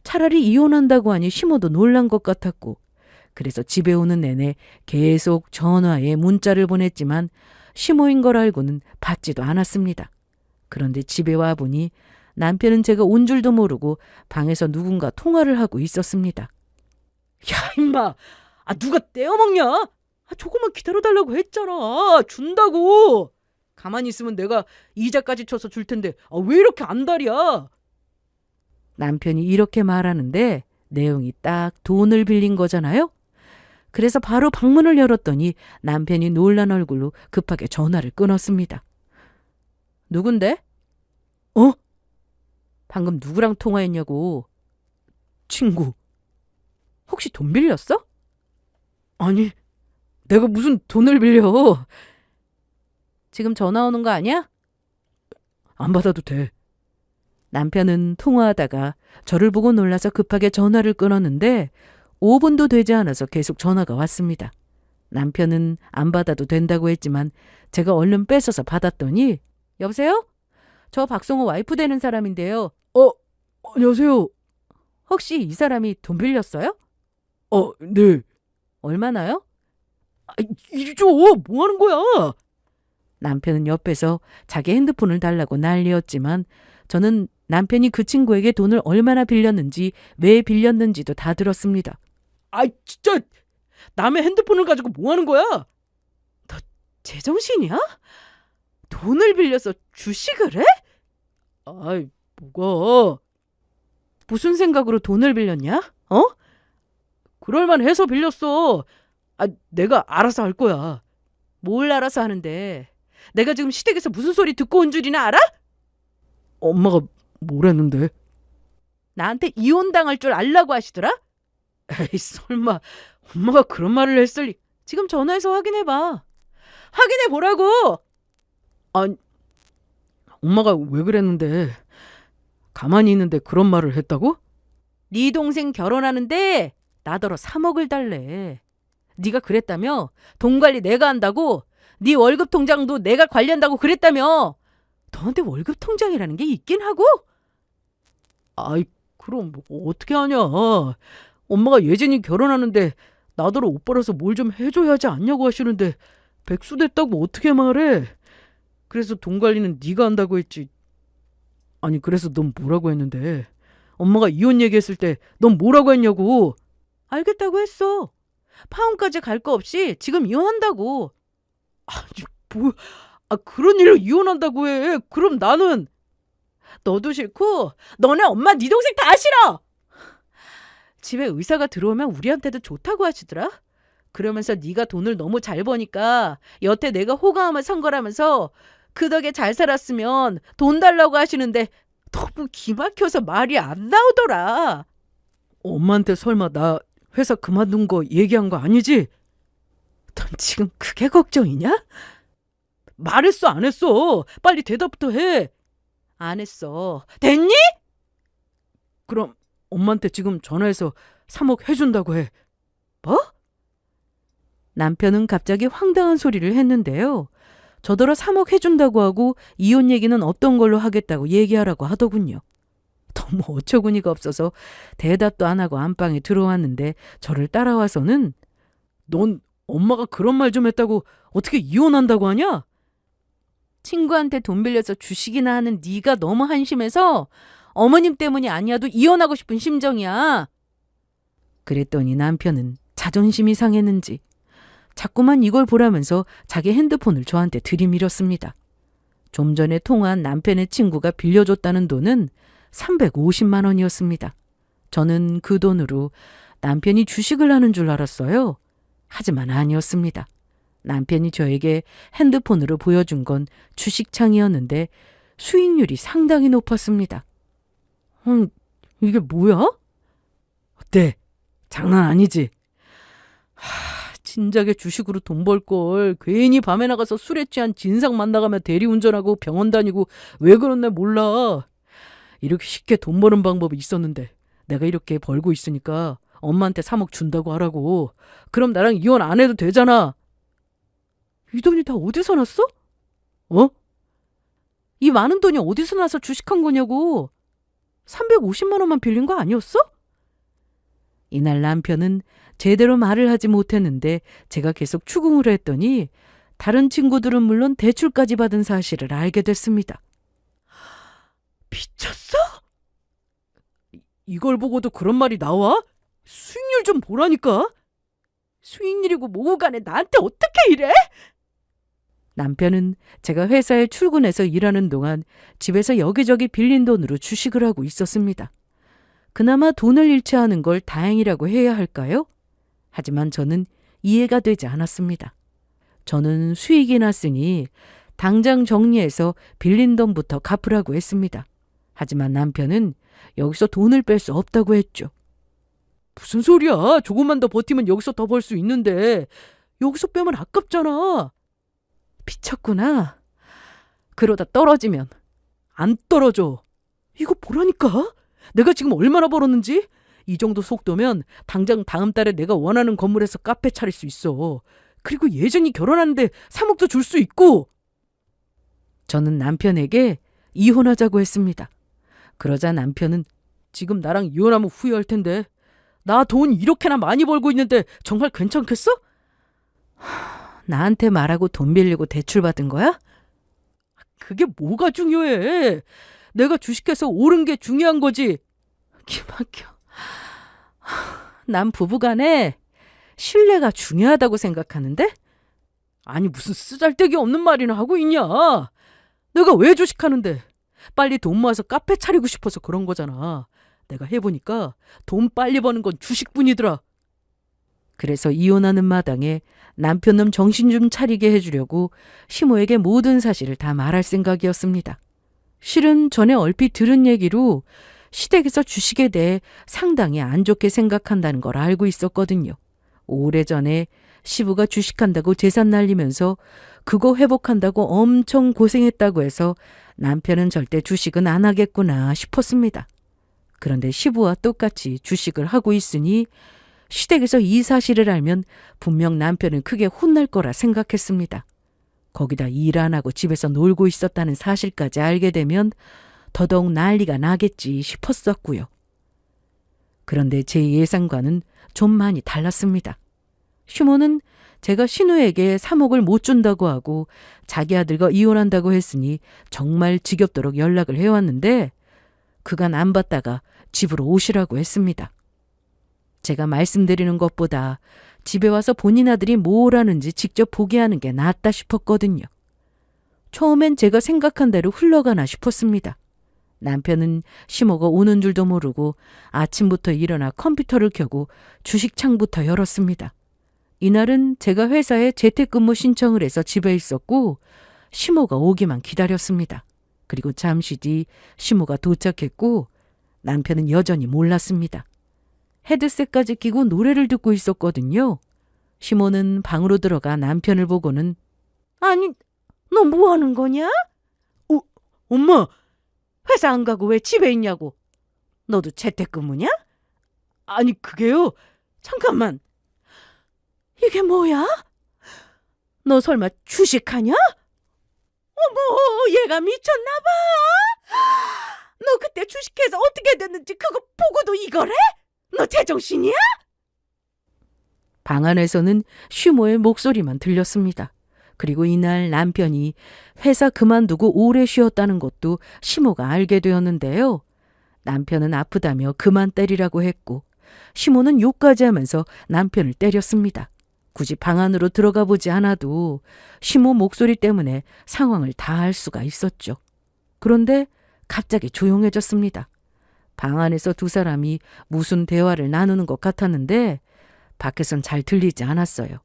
A: 차라리 이혼한다고 하니 시모도 놀란 것 같았고 그래서 집에 오는 내내 계속 전화에 문자를 보냈지만 시모인 걸 알고는 받지도 않았습니다. 그런데 집에 와보니 남편은 제가 온 줄도 모르고 방에서 누군가 통화를 하고 있었습니다. 야 임마, 누가 떼어먹냐? 조금만 기다려달라고 했잖아. 준다고. 가만히 있으면 내가 이자까지 쳐서 줄 텐데 왜 이렇게 안달이야? 남편이 이렇게 말하는데 내용이 딱 돈을 빌린 거잖아요. 그래서 바로 방문을 열었더니 남편이 놀란 얼굴로 급하게 전화를 끊었습니다. 누군데? 방금 누구랑 통화했냐고. 친구. 혹시 돈 빌렸어? 아니, 내가 무슨 돈을 빌려. 지금 전화 오는 거 아니야? 안 받아도 돼. 남편은 통화하다가 저를 보고 놀라서 급하게 전화를 끊었는데 5분도 되지 않아서 계속 전화가 왔습니다. 남편은 안 받아도 된다고 했지만 제가 얼른 뺏어서 받았더니 여보세요? 저 박성호 와이프 되는 사람인데요. 안녕하세요. 혹시 이 사람이 돈 빌렸어요? 네. 얼마나요? 이리 줘. 뭐 하는 거야? 남편은 옆에서 자기 핸드폰을 달라고 난리였지만 저는 남편이 그 친구에게 돈을 얼마나 빌렸는지 왜 빌렸는지도 다 들었습니다. 진짜 남의 핸드폰을 가지고 뭐 하는 거야? 너 제정신이야? 돈을 빌려서 주식을 해? 뭐가? 무슨 생각으로 돈을 빌렸냐? 그럴만 해서 빌렸어. 내가 알아서 할 거야. 뭘 알아서 하는데? 내가 지금 시댁에서 무슨 소리 듣고 온 줄이나 알아? 엄마가 뭐랬는데? 나한테 이혼당할 줄 알라고 하시더라? 에이 설마 엄마가 그런 말을 했을 리... 지금 전화해서 확인해봐. 확인해보라고! 엄마가 왜 그랬는데? 가만히 있는데 그런 말을 했다고? 네 동생 결혼하는데 나더러 3억을 달래. 네가 그랬다며? 돈 관리 내가 한다고? 네 월급 통장도 내가 관리한다고 그랬다며? 너한테 월급 통장이라는 게 있긴 하고? 그럼 뭐 어떻게 하냐. 엄마가 예진이 결혼하는데 나더러 오빠라서 뭘 좀 해줘야 하지 않냐고 하시는데 백수 됐다고 어떻게 말해. 그래서 돈 관리는 네가 한다고 했지. 그래서 넌 뭐라고 했는데? 엄마가 이혼 얘기했을 때 넌 뭐라고 했냐고. 알겠다고 했어. 파혼까지 갈 거 없이 지금 이혼한다고. 그런 일로 이혼한다고 해. 그럼 나는 너도 싫고 너네 엄마 네 동생 다 싫어. 집에 의사가 들어오면 우리한테도 좋다고 하시더라. 그러면서 네가 돈을 너무 잘 버니까 여태 내가 호감을 산 거라면서 그 덕에 잘 살았으면 돈 달라고 하시는데 너무 기막혀서 말이 안 나오더라. 엄마한테 설마 나 회사 그만둔 거 얘기한 거 아니지? 넌 지금 그게 걱정이냐? 말했어 안 했어? 빨리 대답부터 해. 안 했어. 됐니? 그럼 엄마한테 지금 전화해서 3억 해준다고 해. 뭐? 남편은 갑자기 황당한 소리를 했는데요. 저더러 3억 해준다고 하고 이혼 얘기는 없던 걸로 하겠다고 얘기하라고 하더군요. 너무 어처구니가 없어서 대답도 안 하고 안방에 들어왔는데 저를 따라와서는 넌 엄마가 그런 말 좀 했다고 어떻게 이혼한다고 하냐? 친구한테 돈 빌려서 주식이나 하는 네가 너무 한심해서 어머님 때문이 아니어도 이혼하고 싶은 심정이야. 그랬더니 남편은 자존심이 상했는지 자꾸만 이걸 보라면서 자기 핸드폰을 저한테 들이밀었습니다. 좀 전에 통화한 남편의 친구가 빌려줬다는 돈은 350만 원이었습니다. 저는 그 돈으로 남편이 주식을 하는 줄 알았어요. 하지만 아니었습니다. 남편이 저에게 핸드폰으로 보여준 건 주식창이었는데 수익률이 상당히 높았습니다. 이게 뭐야? 어때? 장난 아니지? 진작에 주식으로 돈 벌 걸 괜히 밤에 나가서 술에 취한 진상 만나가며 대리운전하고 병원 다니고 왜 그런지 몰라. 이렇게 쉽게 돈 버는 방법이 있었는데 내가 이렇게 벌고 있으니까 엄마한테 3억 준다고 하라고. 그럼 나랑 이혼 안 해도 되잖아. 이 돈이 다 어디서 났어? 이 많은 돈이 어디서 나서 주식한 거냐고. 350만 원만 빌린 거 아니었어? 이날 남편은 제대로 말을 하지 못했는데 제가 계속 추궁을 했더니 다른 친구들은 물론 대출까지 받은 사실을 알게 됐습니다. 미쳤어? 이걸 보고도 그런 말이 나와? 수익률 좀 보라니까. 수익률이고 뭐고 간에 나한테 어떻게 이래? 남편은 제가 회사에 출근해서 일하는 동안 집에서 여기저기 빌린 돈으로 주식을 하고 있었습니다. 그나마 돈을 잃지 않은 걸 다행이라고 해야 할까요? 하지만 저는 이해가 되지 않았습니다. 저는 수익이 났으니 당장 정리해서 빌린 돈부터 갚으라고 했습니다. 하지만 남편은 여기서 돈을 뺄 수 없다고 했죠. 무슨 소리야? 조금만 더 버티면 여기서 더 벌 수 있는데 여기서 빼면 아깝잖아. 미쳤구나. 그러다 떨어지면 안 떨어져. 이거 보라니까. 내가 지금 얼마나 벌었는지. 이 정도 속도면 당장 다음 달에 내가 원하는 건물에서 카페 차릴 수 있어. 그리고 예전이 결혼하는데 3억도 줄 수 있고. 저는 남편에게 이혼하자고 했습니다. 그러자 남편은 지금 나랑 이혼하면 후회할 텐데 나 돈 이렇게나 많이 벌고 있는데 정말 괜찮겠어? 나한테 말하고 돈 빌리고 대출받은 거야? 그게 뭐가 중요해? 내가 주식해서 오른 게 중요한 거지. 기막혀. 난 부부간에 신뢰가 중요하다고 생각하는데? 아니 무슨 쓰잘데기 없는 말이나 하고 있냐. 내가 왜 주식하는데? 빨리 돈 모아서 카페 차리고 싶어서 그런 거잖아. 내가 해보니까 돈 빨리 버는 건 주식뿐이더라. 그래서 이혼하는 마당에 남편놈 정신 좀 차리게 해주려고 시모에게 모든 사실을 다 말할 생각이었습니다. 실은 전에 얼핏 들은 얘기로 시댁에서 주식에 대해 상당히 안 좋게 생각한다는 걸 알고 있었거든요. 오래전에 시부가 주식한다고 재산 날리면서 그거 회복한다고 엄청 고생했다고 해서 남편은 절대 주식은 안 하겠구나 싶었습니다. 그런데 시부와 똑같이 주식을 하고 있으니 시댁에서 이 사실을 알면 분명 남편은 크게 혼날 거라 생각했습니다. 거기다 일 안 하고 집에서 놀고 있었다는 사실까지 알게 되면 더더욱 난리가 나겠지 싶었었고요. 그런데 제 예상과는 좀 많이 달랐습니다. 시모는 제가 신우에게 3억을 못 준다고 하고 자기 아들과 이혼한다고 했으니 정말 지겹도록 연락을 해왔는데 그간 안 받다가 집으로 오시라고 했습니다. 제가 말씀드리는 것보다 집에 와서 본인 아들이 뭘 하는지 직접 보게 하는 게 낫다 싶었거든요. 처음엔 제가 생각한 대로 흘러가나 싶었습니다. 남편은 시모가 오는 줄도 모르고 아침부터 일어나 컴퓨터를 켜고 주식창부터 열었습니다. 이날은 제가 회사에 재택근무 신청을 해서 집에 있었고 시모가 오기만 기다렸습니다. 그리고 잠시 뒤 시모가 도착했고 남편은 여전히 몰랐습니다. 헤드셋까지 끼고 노래를 듣고 있었거든요. 시모는 방으로 들어가 남편을 보고는 아니, 너 뭐 하는 거냐? 엄마! 회사 안 가고 왜 집에 있냐고. 너도 재택근무냐? 아니, 그게요. 잠깐만. 이게 뭐야? 너 설마 주식하냐? 어머, 얘가 미쳤나 봐. 너 그때 주식해서 어떻게 됐는지 그거 보고도 이걸 해? 너 제정신이야? 방 안에서는 시모의 목소리만 들렸습니다. 그리고 이날 남편이 회사 그만두고 오래 쉬었다는 것도 시모가 알게 되었는데요. 남편은 아프다며 그만 때리라고 했고 시모는 욕까지 하면서 남편을 때렸습니다. 굳이 방 안으로 들어가 보지 않아도 시모 목소리 때문에 상황을 다 알 수가 있었죠. 그런데 갑자기 조용해졌습니다. 방 안에서 두 사람이 무슨 대화를 나누는 것 같았는데 밖에선 잘 들리지 않았어요.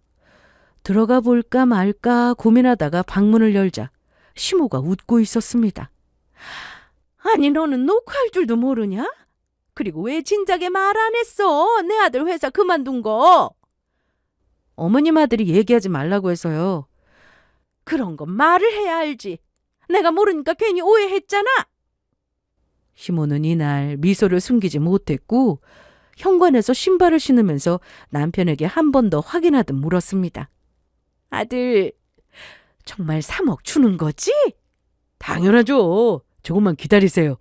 A: 들어가 볼까 말까 고민하다가 방문을 열자 시모가 웃고 있었습니다. 아니 너는 녹화할 줄도 모르냐? 그리고 왜 진작에 말 안 했어? 내 아들 회사 그만둔 거. 어머님 아들이 얘기하지 말라고 해서요. 그런 건 말을 해야 알지. 내가 모르니까 괜히 오해했잖아. 시모는 이날 미소를 숨기지 못했고 현관에서 신발을 신으면서 남편에게 한 번 더 확인하듯 물었습니다. 아들, 정말 3억 주는 거지? 당연하죠. 조금만 기다리세요.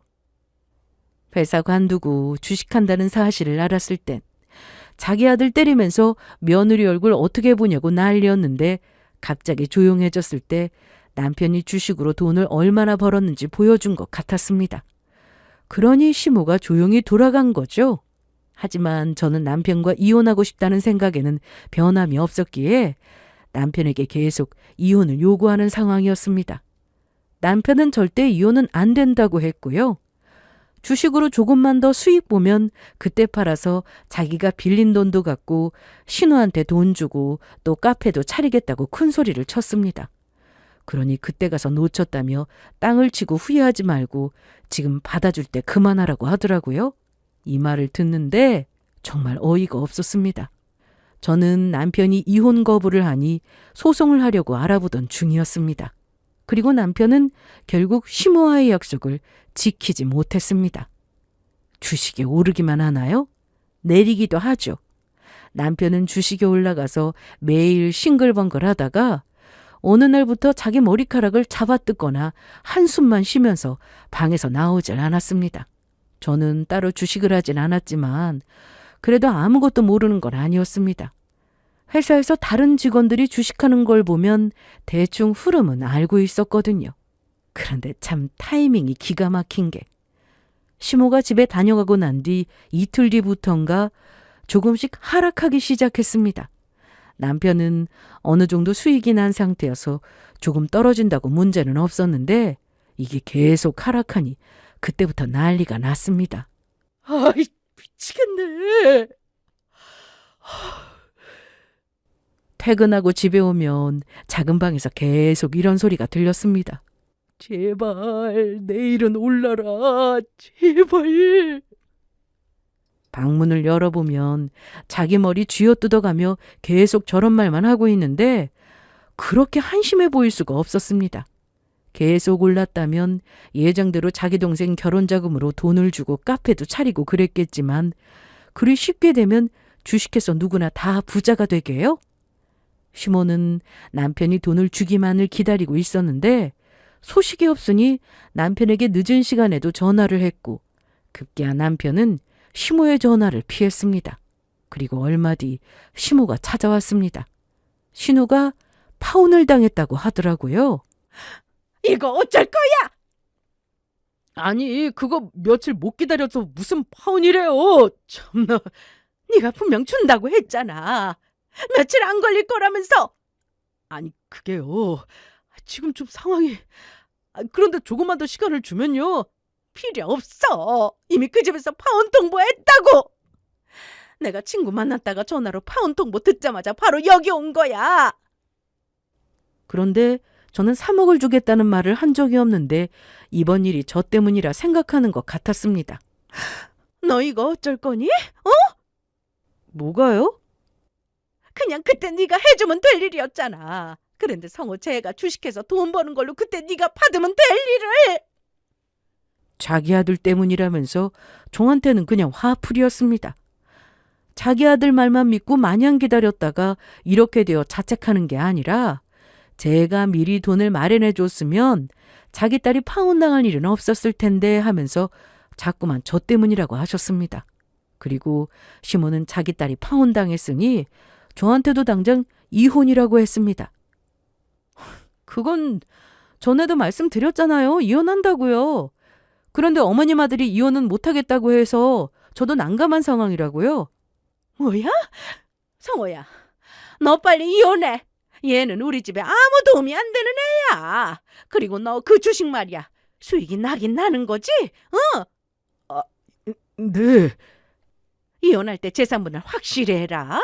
A: 회사 관두고 주식한다는 사실을 알았을 땐 자기 아들 때리면서 며느리 얼굴 어떻게 보냐고 난리였는데 갑자기 조용해졌을 때 남편이 주식으로 돈을 얼마나 벌었는지 보여준 것 같았습니다. 그러니 시모가 조용히 돌아간 거죠. 하지만 저는 남편과 이혼하고 싶다는 생각에는 변함이 없었기에 남편에게 계속 이혼을 요구하는 상황이었습니다. 남편은 절대 이혼은 안 된다고 했고요. 주식으로 조금만 더 수익 보면 그때 팔아서 자기가 빌린 돈도 갚고 신우한테 돈 주고 또 카페도 차리겠다고 큰 소리를 쳤습니다. 그러니 그때 가서 놓쳤다며 땅을 치고 후회하지 말고 지금 받아줄 때 그만하라고 하더라고요. 이 말을 듣는데 정말 어이가 없었습니다. 저는 남편이 이혼 거부를 하니 소송을 하려고 알아보던 중이었습니다. 그리고 남편은 결국 시모와의 약속을 지키지 못했습니다. 주식이 오르기만 하나요? 내리기도 하죠. 남편은 주식에 올라가서 매일 싱글벙글 하다가 어느 날부터 자기 머리카락을 잡아뜯거나 한숨만 쉬면서 방에서 나오질 않았습니다. 저는 따로 주식을 하진 않았지만 그래도 아무것도 모르는 건 아니었습니다. 회사에서 다른 직원들이 주식하는 걸 보면 대충 흐름은 알고 있었거든요. 그런데 참 타이밍이 기가 막힌 게 시모가 집에 다녀가고 난 뒤 이틀 뒤부터인가 조금씩 하락하기 시작했습니다. 남편은 어느 정도 수익이 난 상태여서 조금 떨어진다고 문제는 없었는데 이게 계속 하락하니 그때부터 난리가 났습니다. 아이, 미치겠네. 퇴근하고 집에 오면 작은 방에서 계속 이런 소리가 들렸습니다. 제발 내일은 올라라. 제발. 방문을 열어보면 자기 머리 쥐어뜯어가며 계속 저런 말만 하고 있는데 그렇게 한심해 보일 수가 없었습니다. 계속 올랐다면 예정대로 자기 동생 결혼 자금으로 돈을 주고 카페도 차리고 그랬겠지만 그리 쉽게 되면 주식해서 누구나 다 부자가 되게요? 시모는 남편이 돈을 주기만을 기다리고 있었는데 소식이 없으니 남편에게 늦은 시간에도 전화를 했고 급기야 남편은 시모의 전화를 피했습니다. 그리고 얼마 뒤 시모가 찾아왔습니다. 신우가 파혼을 당했다고 하더라고요. 이거 어쩔 거야? 아니 그거 며칠 못 기다려서 무슨 파혼이래요. 참나. 네가 분명 준다고 했잖아. 며칠 안 걸릴 거라면서. 아니 그게요. 지금 좀 상황이. 그런데 조금만 더 시간을 주면요. 필요 없어. 이미 그 집에서 파혼 통보했다고. 내가 친구 만났다가 전화로 파혼 통보 듣자마자 바로 여기 온 거야. 그런데 저는 3억을 주겠다는 말을 한 적이 없는데 이번 일이 저 때문이라 생각하는 것 같았습니다. 너 이거 어쩔 거니? 뭐가요? 그냥 그때 네가 해주면 될 일이었잖아. 그런데 성호 쟤가 주식해서 돈 버는 걸로 그때 네가 받으면 될 일을. 자기 아들 때문이라면서 종한테는 그냥 화풀이였습니다. 자기 아들 말만 믿고 마냥 기다렸다가 이렇게 되어 자책하는 게 아니라 제가 미리 돈을 마련해 줬으면 자기 딸이 파혼당할 일은 없었을 텐데 하면서 자꾸만 저 때문이라고 하셨습니다. 그리고 시모는 자기 딸이 파혼당했으니 저한테도 당장 이혼이라고 했습니다. 그건 전에도 말씀드렸잖아요. 이혼한다고요. 그런데 어머님 아들이 이혼은 못하겠다고 해서 저도 난감한 상황이라고요. 뭐야? 성호야, 너 빨리 이혼해. 얘는 우리 집에 아무 도움이 안 되는 애야. 그리고 너 그 주식 말이야. 수익이 나긴 나는 거지? 아, 네. 이혼할 때 재산분할 확실히 해라.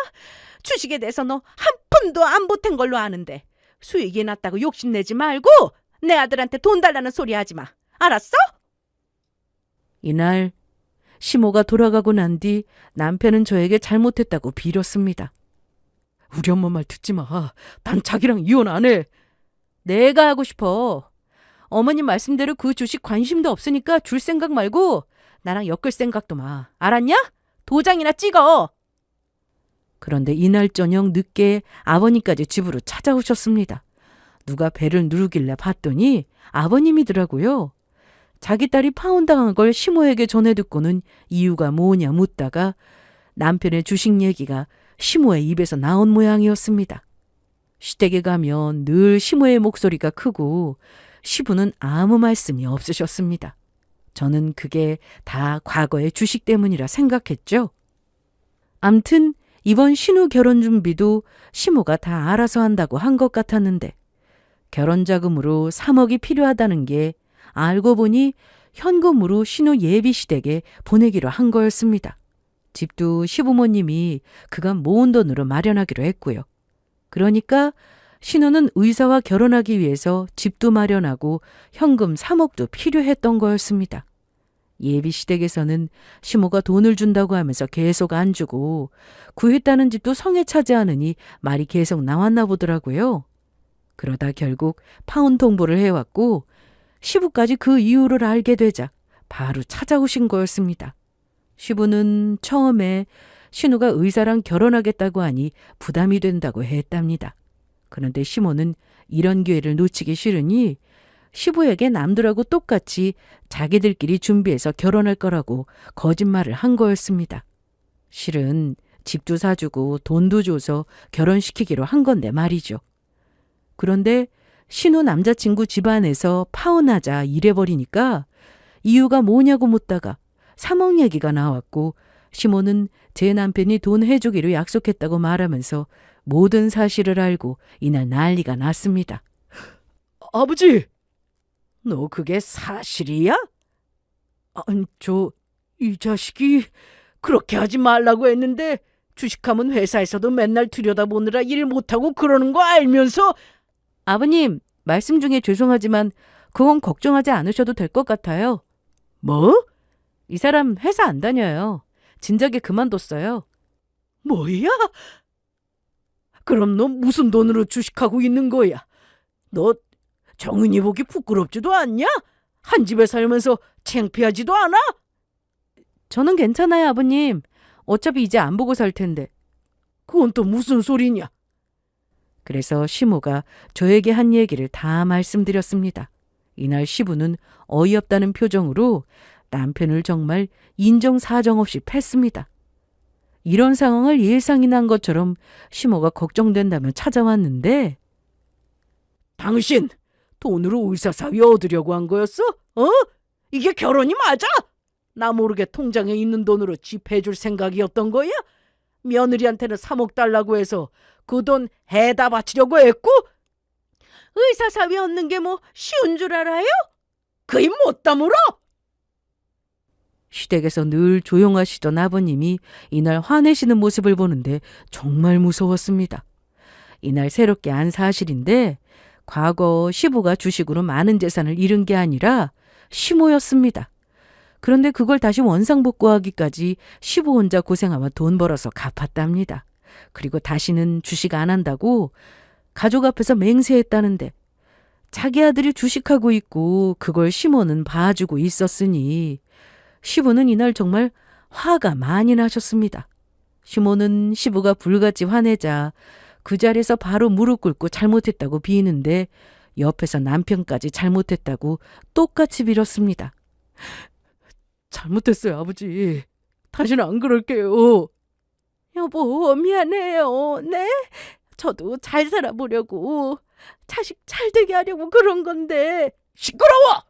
A: 주식에 대해서 너 한 푼도 안 보탠 걸로 아는데 수익이 났다고 욕심내지 말고 내 아들한테 돈 달라는 소리 하지 마. 알았어? 이날 시모가 돌아가고 난 뒤 남편은 저에게 잘못했다고 빌었습니다. 우리 엄마 말 듣지 마. 난 자기랑 이혼 안 해. 내가 하고 싶어. 어머님 말씀대로 그 주식 관심도 없으니까 줄 생각 말고 나랑 엮을 생각도 마. 알았냐? 도장이나 찍어. 그런데 이날 저녁 늦게 아버님까지 집으로 찾아오셨습니다. 누가 배를 누르길래 봤더니 아버님이더라고요. 자기 딸이 파혼당한 걸 시모에게 전해 듣고는 이유가 뭐냐 묻다가 남편의 주식 얘기가 시모의 입에서 나온 모양이었습니다. 시댁에 가면 늘 시모의 목소리가 크고 시부는 아무 말씀이 없으셨습니다. 저는 그게 다 과거의 주식 때문이라 생각했죠. 암튼 이번 신우 결혼 준비도 시모가 다 알아서 한다고 한 것 같았는데 결혼 자금으로 3억이 필요하다는 게 알고 보니 현금으로 신우 예비 시댁에 보내기로 한 거였습니다. 집도 시부모님이 그간 모은 돈으로 마련하기로 했고요. 그러니까 신우는 의사와 결혼하기 위해서 집도 마련하고 현금 3억도 필요했던 거였습니다. 예비 시댁에서는 시모가 돈을 준다고 하면서 계속 안 주고 구했다는 집도 성에 차지 않으니 말이 계속 나왔나 보더라고요. 그러다 결국 파혼 통보를 해왔고 시부까지 그 이유를 알게 되자 바로 찾아오신 거였습니다. 시부는 처음에 신우가 의사랑 결혼하겠다고 하니 부담이 된다고 했답니다. 그런데 시모는 이런 기회를 놓치기 싫으니 시부에게 남들하고 똑같이 자기들끼리 준비해서 결혼할 거라고 거짓말을 한 거였습니다. 실은 집도 사주고 돈도 줘서 결혼시키기로 한 건데 말이죠. 그런데 신우 남자친구 집안에서 파혼하자 이래버리니까 이유가 뭐냐고 묻다가 3억 얘기가 나왔고 시모는 제 남편이 돈 해주기로 약속했다고 말하면서 모든 사실을 알고 이날 난리가 났습니다. 아버지! 너 그게 사실이야? 아니, 이 자식이 그렇게 하지 말라고 했는데 주식하면 회사에서도 맨날 들여다보느라 일 못하고 그러는 거 알면서. 아버님, 말씀 중에 죄송하지만 그건 걱정하지 않으셔도 될 것 같아요. 뭐? 이 사람 회사 안 다녀요. 진작에 그만뒀어요. 뭐야? 그럼 너 무슨 돈으로 주식하고 있는 거야? 너 정은이 보기 부끄럽지도 않냐? 한 집에 살면서 창피하지도 않아? 저는 괜찮아요, 아버님. 어차피 이제 안 보고 살 텐데. 그건 또 무슨 소리냐? 그래서 시모가 저에게 한 얘기를 다 말씀드렸습니다. 이날 시부는 어이없다는 표정으로 남편을 정말 인정사정 없이 팼습니다. 이런 상황을 예상이 난 것처럼 시모가 걱정된다며 찾아왔는데 당신 돈으로 의사사위 얻으려고 한 거였어? 이게 결혼이 맞아? 나 모르게 통장에 있는 돈으로 집 해줄 생각이었던 거야? 며느리한테는 3억 달라고 해서 그 돈 해다 바치려고 했고? 의사사위 얻는 게 뭐 쉬운 줄 알아요? 그 입 못 다물어? 시댁에서 늘 조용하시던 아버님이 이날 화내시는 모습을 보는데 정말 무서웠습니다. 이날 새롭게 안 사실인데 과거 시부가 주식으로 많은 재산을 잃은 게 아니라 시모였습니다. 그런데 그걸 다시 원상복구하기까지 시부 혼자 고생하며 돈 벌어서 갚았답니다. 그리고 다시는 주식 안 한다고 가족 앞에서 맹세했다는데 자기 아들이 주식하고 있고 그걸 시모는 봐주고 있었으니 시부는 이날 정말 화가 많이 나셨습니다. 시모는 시부가 불같이 화내자 그 자리에서 바로 무릎 꿇고 잘못했다고 비는데 옆에서 남편까지 잘못했다고 똑같이 빌었습니다. 잘못했어요, 아버지. 다시는 안 그럴게요. 여보, 미안해요. 네? 저도 잘 살아보려고, 자식 잘 되게 하려고 그런 건데. 시끄러워!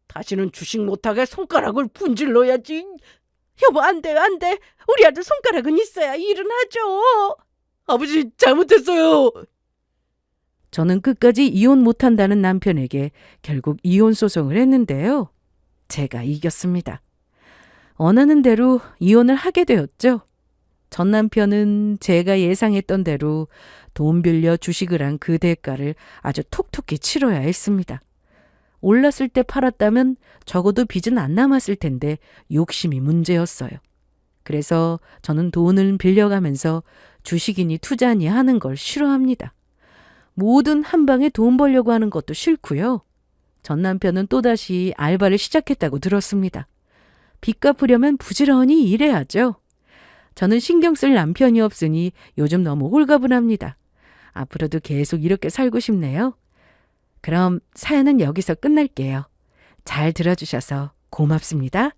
A: 다시는 주식 못하게 손가락을 분질러야지. 여보, 안 돼, 안 돼. 우리 아들 손가락은 있어야 일은 하죠. 아버지, 잘못했어요. 저는 끝까지 이혼 못한다는 남편에게 결국 이혼 소송을 했는데요. 제가 이겼습니다. 원하는 대로 이혼을 하게 되었죠. 전 남편은 제가 예상했던 대로 돈 빌려 주식을 한 그 대가를 아주 톡톡히 치러야 했습니다. 올랐을 때 팔았다면 적어도 빚은 안 남았을 텐데 욕심이 문제였어요. 그래서 저는 돈을 빌려가면서 주식이니 투자니 하는 걸 싫어합니다. 뭐든 한 방에 돈 벌려고 하는 것도 싫고요. 전 남편은 또다시 알바를 시작했다고 들었습니다. 빚 갚으려면 부지런히 일해야죠. 저는 신경 쓸 남편이 없으니 요즘 너무 홀가분합니다. 앞으로도 계속 이렇게 살고 싶네요. 그럼 사연은 여기서 끝날게요. 잘 들어주셔서 고맙습니다.